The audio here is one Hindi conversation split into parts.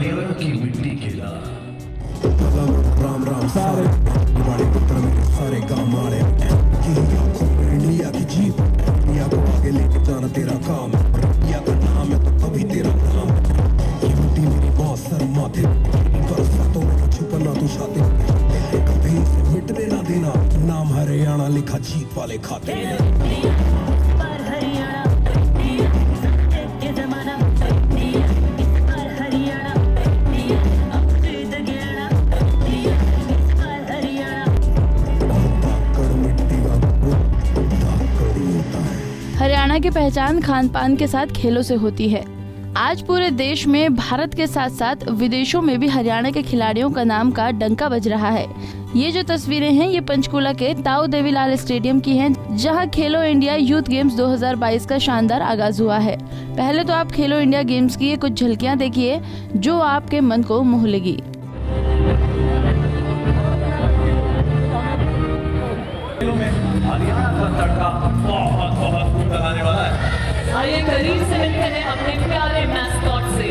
हरियाणा की मिट्टी के लाल। राम राम सारे बड़े पुत्र मेरे सारे काम आए इंडिया की जीत, इंडिया को आगे लेके जाना तेरा काम, इंडिया का नाम है तो तभी तेरा नाम। ये मिट्टी मेरी माँ सर माथे पर सातों में छुपना तू छाते, कभी इसे मिटने ना देना, नाम हरियाणा लिखा जीत वाले खाते। हरियाणा की पहचान खान पान के साथ खेलों से होती है। आज पूरे देश में भारत के साथ साथ विदेशों में भी हरियाणा के खिलाड़ियों का नाम का डंका बज रहा है। ये जो तस्वीरें हैं ये पंचकूला के ताऊ देवीलाल स्टेडियम की हैं, जहां खेलो इंडिया यूथ गेम्स 2022 का शानदार आगाज हुआ है। पहले तो आप खेलो इंडिया गेम्स की ये कुछ झलकियां देखिए जो आपके मन को मोह लेगी। आइए करीब से मिलते हैं अपने प्यारे मैस्कॉट से।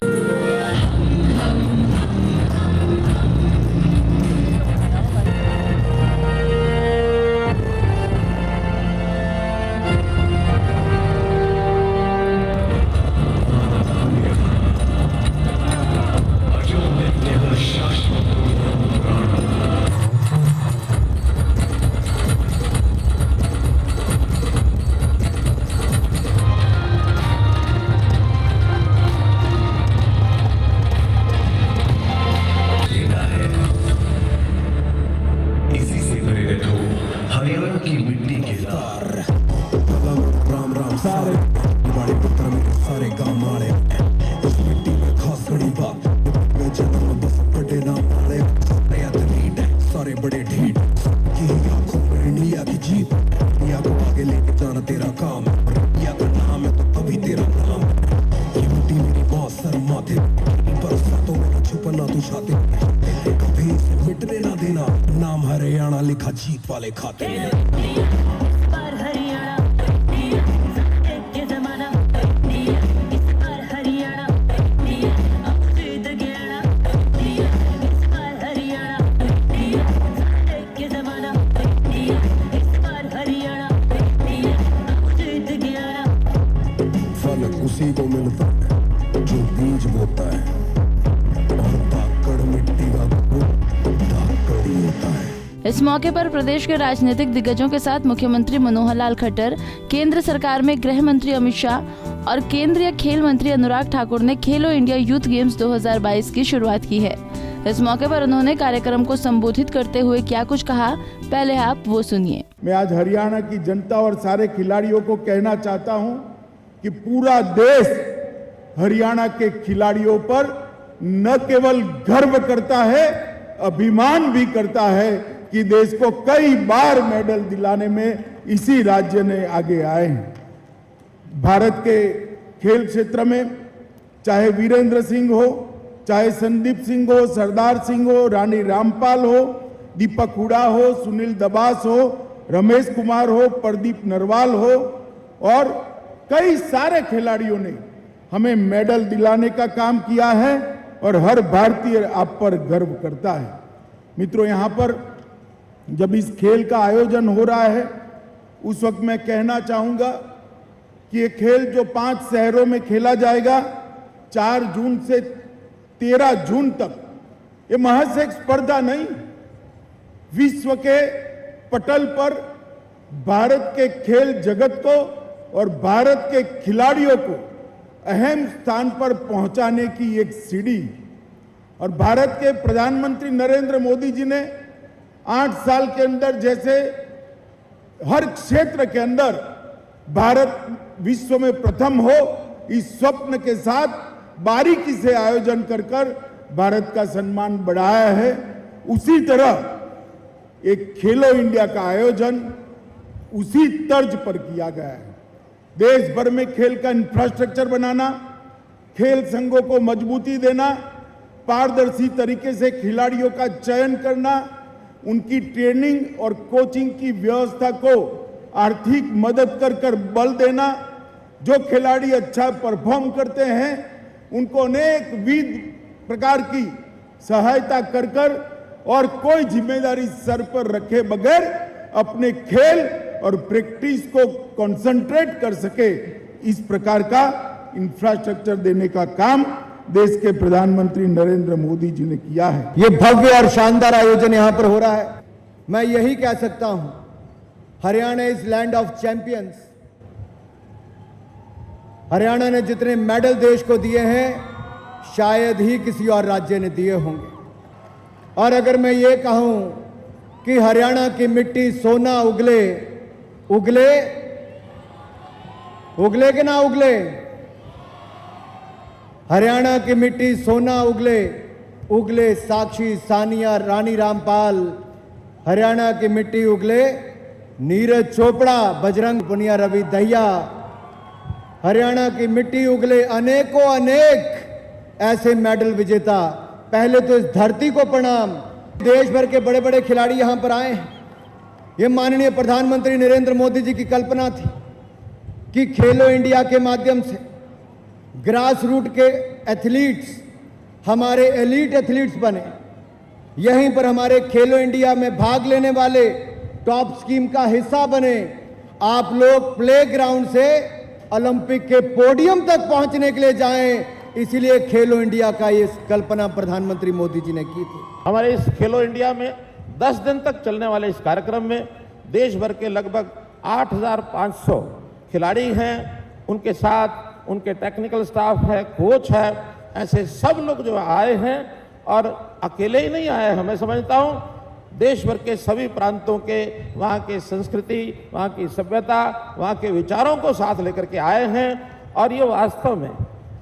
हरियाणा की मिट्टी के लाल। राम राम सारे बड़े पुत्र मेरे सारे काम आए इस मिट्टी में खास बड़ी बात, मैं जन्म बस बड़े नाम वाले सारे एथलीट सारे बड़े ढीठ की आंखों में इंडिया की जीत, इंडिया को आगे लेके जाना तेरा काम, इंडिया का नाम है तो तभी तेरा नाम। ये मिट्टी मेरी माँ सर माथे पर सातों में छुपना तू छाते, कभी इसे मिटने ना देना, नाम हरियाणा लिखा जीत वाले खाते। फल उसी को मिलता है जो बीज बोता है, और धाकड़ मिट्टी का धाकड़ ही होता है। इस मौके पर प्रदेश के राजनीतिक दिग्गजों के साथ मुख्यमंत्री मनोहर लाल खट्टर, केंद्र सरकार में गृह मंत्री अमित शाह और केंद्रीय खेल मंत्री अनुराग ठाकुर ने खेलो इंडिया यूथ गेम्स 2022 की शुरुआत की है। इस मौके पर उन्होंने कार्यक्रम को संबोधित करते हुए क्या कुछ कहा, पहले आप वो सुनिए। मैं आज हरियाणा की जनता और सारे खिलाड़ियों को कहना चाहता हूं कि पूरा देश हरियाणा के खिलाड़ियों पर न केवल गर्व करता है, अभिमान भी करता है कि देश को कई बार मेडल दिलाने में इसी राज्य ने आगे आए हैं। भारत के खेल क्षेत्र में चाहे वीरेंद्र सिंह हो, चाहे संदीप सिंह हो, सरदार सिंह हो, रानी रामपाल हो, दीपक हुडा हो, सुनील दबास हो, रमेश कुमार हो, प्रदीप नरवाल हो और कई सारे खिलाड़ियों ने हमें मेडल दिलाने का काम किया है और हर भारतीय आप पर गर्व करता है। मित्रों, यहाँ पर जब इस खेल का आयोजन हो रहा है उस वक्त मैं कहना चाहूंगा कि ये खेल जो 5 शहरों में खेला जाएगा 4 जून से 13 जून तक, ये महज एक स्पर्धा नहीं, विश्व के पटल पर भारत के खेल जगत को और भारत के खिलाड़ियों को अहम स्थान पर पहुंचाने की एक सीढ़ी। और भारत के प्रधानमंत्री नरेंद्र मोदी जी ने 8 साल के अंदर जैसे हर क्षेत्र के अंदर भारत विश्व में प्रथम हो, इस स्वप्न के साथ बारीकी से आयोजन कर भारत का सम्मान बढ़ाया है, उसी तरह एक खेलो इंडिया का आयोजन उसी तर्ज पर किया गया है। देश भर में खेल का इंफ्रास्ट्रक्चर बनाना, खेल संघों को मजबूती देना, पारदर्शी तरीके से खिलाड़ियों का चयन करना, उनकी ट्रेनिंग और कोचिंग की व्यवस्था को आर्थिक मदद कर बल देना, जो खिलाड़ी अच्छा परफॉर्म करते हैं उनको अनेक विध प्रकार की सहायता कर कर और कोई जिम्मेदारी सर पर रखे बगैर अपने खेल और प्रैक्टिस को कंसंट्रेट कर सके, इस प्रकार का इंफ्रास्ट्रक्चर देने का काम देश के प्रधानमंत्री नरेंद्र मोदी जी ने किया है। ये भव्य और शानदार आयोजन यहां पर हो रहा है। मैं यही कह सकता हूं, Haryana is land of champions. Haryana ने जितने मेडल देश को दिए हैं शायद ही किसी और राज्य ने दिए होंगे। और अगर मैं ये कहूं कि हरियाणा की मिट्टी सोना उगले उगले उगले कि ना उगले, हरियाणा की मिट्टी सोना उगले उगले साक्षी सानिया रानी रामपाल, हरियाणा की मिट्टी उगले नीरज चोपड़ा बजरंग पुनिया रवि दहिया, हरियाणा की मिट्टी उगले अनेकों अनेक ऐसे मेडल विजेता। पहले तो इस धरती को प्रणाम। देश भर के बड़े बड़े खिलाड़ी यहां पर आए हैं। ये माननीय प्रधानमंत्री नरेंद्र मोदी जी की कल्पना थी कि खेलो इंडिया के माध्यम से ग्रास रूट के एथलीट्स हमारे एलीट एथलीट्स बने। यहीं पर हमारे खेलो इंडिया में भाग लेने वाले टॉप स्कीम का हिस्सा बने। आप लोग प्लेग्राउंड से ओलंपिक के पोडियम तक पहुंचने के लिए जाएं, इसीलिए खेलो इंडिया का ये कल्पना प्रधानमंत्री मोदी जी ने की थी। हमारे इस खेलो इंडिया में 10 दिन तक चलने वाले इस कार्यक्रम में देश भर के लगभग 8,500 खिलाड़ी हैं, उनके साथ उनके टेक्निकल स्टाफ है, कोच है, ऐसे सब लोग जो आए हैं। और अकेले ही नहीं आए हैं, मैं समझता हूँ देश भर के सभी प्रांतों के, वहाँ की संस्कृति, वहाँ की सभ्यता, वहाँ के विचारों को साथ लेकर के आए हैं। और ये वास्तव में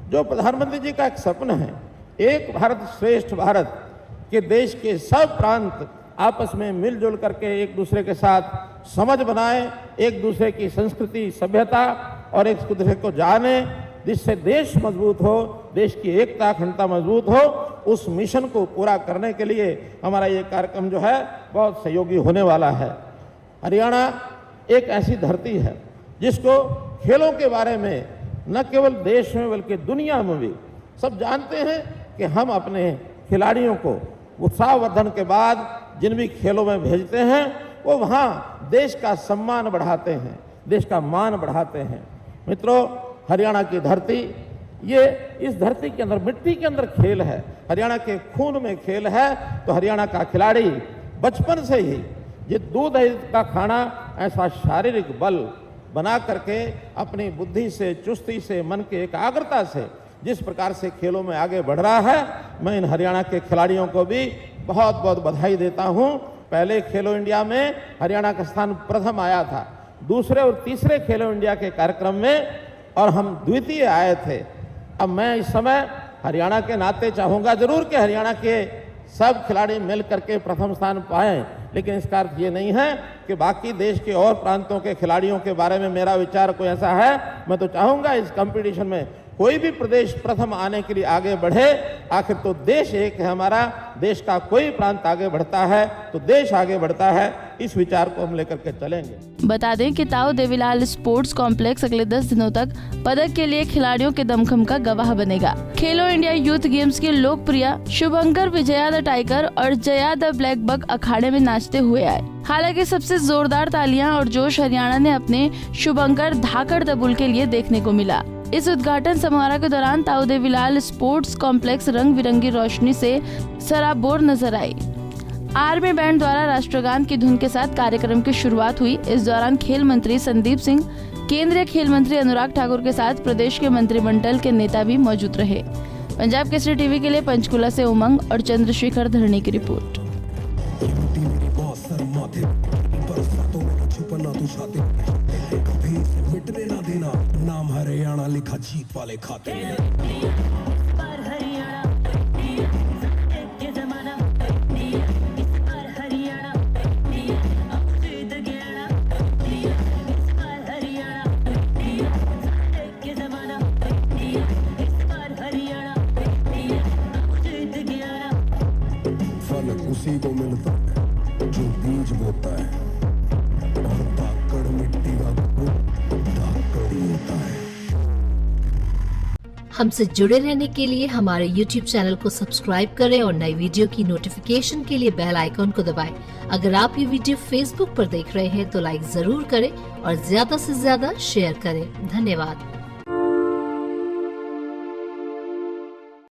जो प्रधानमंत्री जी का एक सपना है, एक भारत श्रेष्ठ भारत, के देश के सब प्रांत आपस में मिलजुल करके एक दूसरे के साथ समझ बनाए, एक दूसरे की संस्कृति सभ्यता और एक दूसरे को जाने, जिससे देश मजबूत हो, देश की एकता अखंडता मजबूत हो। उस मिशन को पूरा करने के लिए हमारा ये कार्यक्रम जो है बहुत सहयोगी होने वाला है। हरियाणा एक ऐसी धरती है जिसको खेलों के बारे में न केवल देश में बल्कि दुनिया में भी सब जानते हैं कि हम अपने खिलाड़ियों को उत्साहवर्धन के बाद जिन भी खेलों में भेजते हैं वो वहाँ देश का सम्मान बढ़ाते हैं, देश का मान बढ़ाते हैं। मित्रों, हरियाणा की धरती, ये इस धरती के अंदर, मिट्टी के अंदर खेल है, हरियाणा के खून में खेल है। तो हरियाणा का खिलाड़ी बचपन से ही ये दूध का खाना ऐसा शारीरिक बल बना करके अपनी बुद्धि से, चुस्ती से, मन की एकाग्रता से जिस प्रकार से खेलों में आगे बढ़ रहा है, मैं इन हरियाणा के खिलाड़ियों को भी बहुत बहुत बधाई देता हूं। पहले खेलो इंडिया में हरियाणा का स्थान प्रथम आया था, दूसरे और तीसरे खेलो इंडिया के कार्यक्रम में, और हम द्वितीय आए थे। अब मैं इस समय हरियाणा के नाते चाहूँगा जरूर कि हरियाणा के सब खिलाड़ी मिल करके प्रथम स्थान पाएं, लेकिन इसका अर्थ ये नहीं है कि बाकी देश के और प्रांतों के खिलाड़ियों के बारे में मेरा विचार कोई ऐसा है। मैं तो चाहूँगा इस कंपटीशन में कोई भी प्रदेश प्रथम आने के लिए आगे बढ़े। आखिर तो देश एक है हमारा, देश का कोई प्रांत आगे बढ़ता है तो देश आगे बढ़ता है। इस विचार को हम लेकर के चलेंगे। बता दें कि ताऊ देवीलाल स्पोर्ट्स कॉम्प्लेक्स अगले 10 दिनों तक पदक के लिए खिलाड़ियों के दमखम का गवाह बनेगा। खेलो इंडिया यूथ गेम्स के लोकप्रिय शुभंकर विजया द टाइगर और जया द ब्लैक बक अखाड़े में नाचते हुए आए। हालांकि सबसे जोरदार तालियां और जोश हरियाणा ने अपने शुभंकर धाकड़ द बुल के लिए देखने को मिला। इस उद्घाटन समारोह के दौरान ताऊ देवीलाल स्पोर्ट्स कॉम्प्लेक्स रंग बिरंगी रोशनी से सराबोर नजर आई। आर्मी बैंड द्वारा राष्ट्रगान की धुन के साथ कार्यक्रम की शुरुआत हुई। इस दौरान खेल मंत्री संदीप सिंह, केंद्रीय खेल मंत्री अनुराग ठाकुर के साथ प्रदेश के मंत्रिमंडल के नेता भी मौजूद रहे। पंजाब केसरी टीवी के लिए पंचकुला से उमंग और चंद्रशेखर धरनी की रिपोर्ट। मिटने ना देना, नाम हरियाणा लिखा जीत वाले खाते में। फल उसी को मिलता है जो बीज बोता है, और धाकड़ मिट्टी का धाकड़ ही होता है। हमसे जुड़े रहने के लिए हमारे YouTube चैनल को सब्सक्राइब करें और नई वीडियो की नोटिफिकेशन के लिए बेल आइकॉन को दबाएं। अगर आप ये वीडियो Facebook पर देख रहे हैं तो लाइक जरूर करें और ज्यादा से ज्यादा शेयर करें। धन्यवाद।